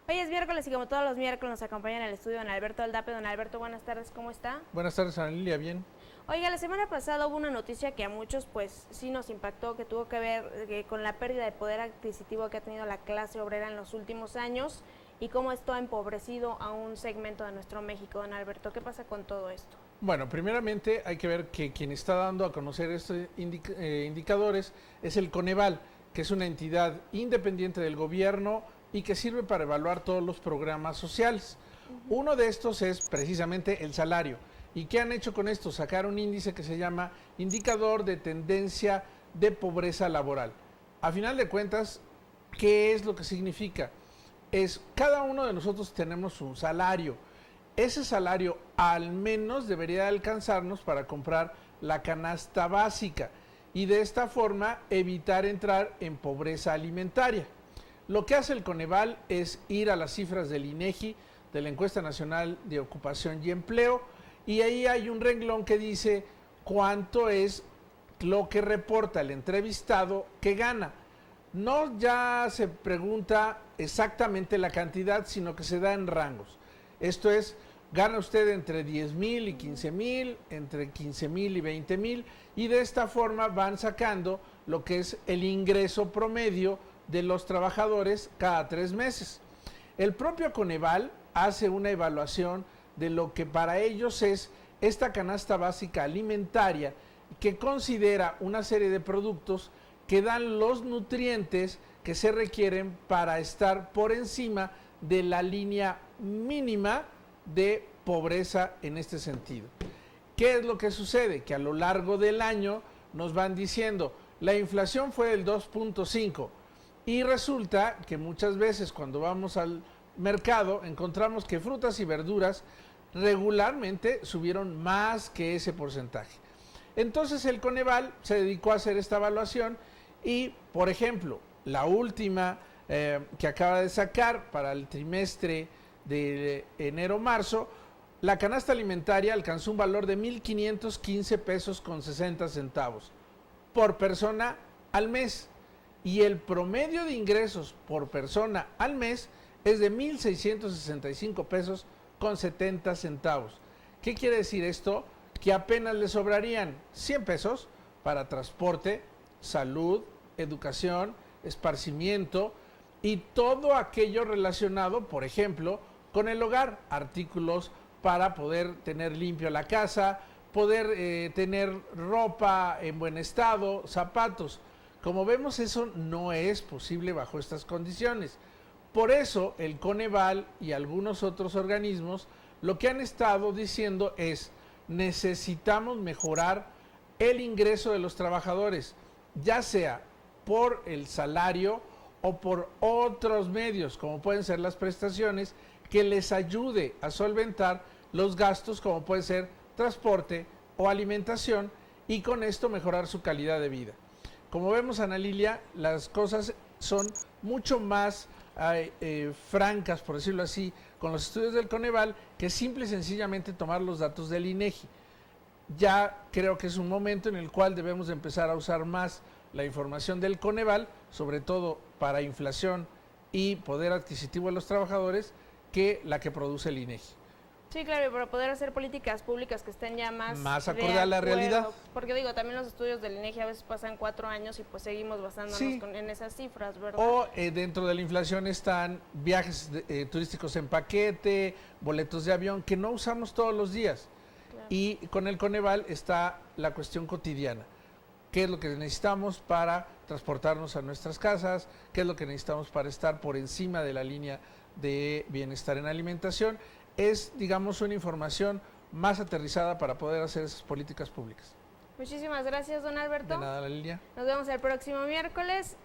Hoy es miércoles y como todos los miércoles nos acompaña en el estudio don Alberto Aldape. Don Alberto, buenas tardes, ¿cómo está? Buenas tardes, Ana Lilia, bien. Oiga, la semana pasada hubo una noticia que a muchos pues sí nos impactó, que tuvo que ver con la pérdida de poder adquisitivo que ha tenido la clase obrera en los últimos años y cómo esto ha empobrecido a un segmento de nuestro México. Don Alberto, ¿qué pasa con todo esto? Bueno, primeramente hay que ver que quien está dando a conocer estos indicadores es el Coneval, que es una entidad independiente del gobierno y que sirve para evaluar todos los programas sociales. Uno de estos es precisamente el salario. ¿Y qué han hecho con esto? Sacar un índice que se llama Indicador de Tendencia de Pobreza Laboral. A final de cuentas, ¿qué es lo que significa? Es cada uno de nosotros tenemos un salario. Ese salario al menos debería alcanzarnos para comprar la canasta básica y de esta forma evitar entrar en pobreza alimentaria. Lo que hace el Coneval es ir a las cifras del INEGI, de la Encuesta Nacional de Ocupación y Empleo, y ahí hay un renglón que dice cuánto es lo que reporta el entrevistado que gana. No ya se pregunta exactamente la cantidad, sino que se da en rangos. Esto es, gana usted entre 10,000 y 15,000, entre 15,000 y 20,000, y de esta forma van sacando lo que es el ingreso promedio de los trabajadores cada 3 meses. El propio Coneval hace una evaluación de lo que para ellos es esta canasta básica alimentaria, que considera una serie de productos que dan los nutrientes que se requieren para estar por encima de la línea mínima de pobreza en este sentido. ¿Qué es lo que sucede? Que a lo largo del año nos van diciendo, la inflación fue del 2.5 y resulta que muchas veces cuando vamos al mercado encontramos que frutas y verduras regularmente subieron más que ese porcentaje. Entonces el Coneval se dedicó a hacer esta evaluación y, por ejemplo, la última que acaba de sacar para el trimestre de enero-marzo, la canasta alimentaria alcanzó un valor de 1,515 pesos con 60 centavos por persona al mes. Y el promedio de ingresos por persona al mes es de 1,665 pesos con 70 centavos. ¿Qué quiere decir esto? Que apenas le sobrarían 100 pesos para transporte, salud, educación, esparcimiento y todo aquello relacionado, por ejemplo, con el hogar, artículos para poder tener limpio la casa, poder tener ropa en buen estado, zapatos. Como vemos, eso no es posible bajo estas condiciones. Por eso el Coneval y algunos otros organismos lo que han estado diciendo es necesitamos mejorar el ingreso de los trabajadores, ya sea por el salario o por otros medios, como pueden ser las prestaciones, que les ayude a solventar los gastos, como puede ser transporte o alimentación, y con esto mejorar su calidad de vida. Como vemos, Ana Lilia, las cosas son mucho más francas, por decirlo así, con los estudios del Coneval, que simple y sencillamente tomar los datos del INEGI. Ya creo que es un momento en el cual debemos de empezar a usar más la información del Coneval, sobre todo para inflación y poder adquisitivo de los trabajadores, que la que produce el INEGI. Sí, claro, y para poder hacer políticas públicas que estén ya más acorde a la realidad. Porque digo, también los estudios del INEGI a veces pasan 4 años y pues seguimos basándonos en esas cifras, ¿verdad? O dentro de la inflación están viajes turísticos en paquete, boletos de avión, que no usamos todos los días. Claro. Y con el Coneval está la cuestión cotidiana. ¿Qué es lo que necesitamos para transportarnos a nuestras casas? ¿Qué es lo que necesitamos para estar por encima de la línea de bienestar en alimentación? Es, digamos, una información más aterrizada para poder hacer esas políticas públicas. Muchísimas gracias, don Alberto. De nada, Lilia. Nos vemos el próximo miércoles.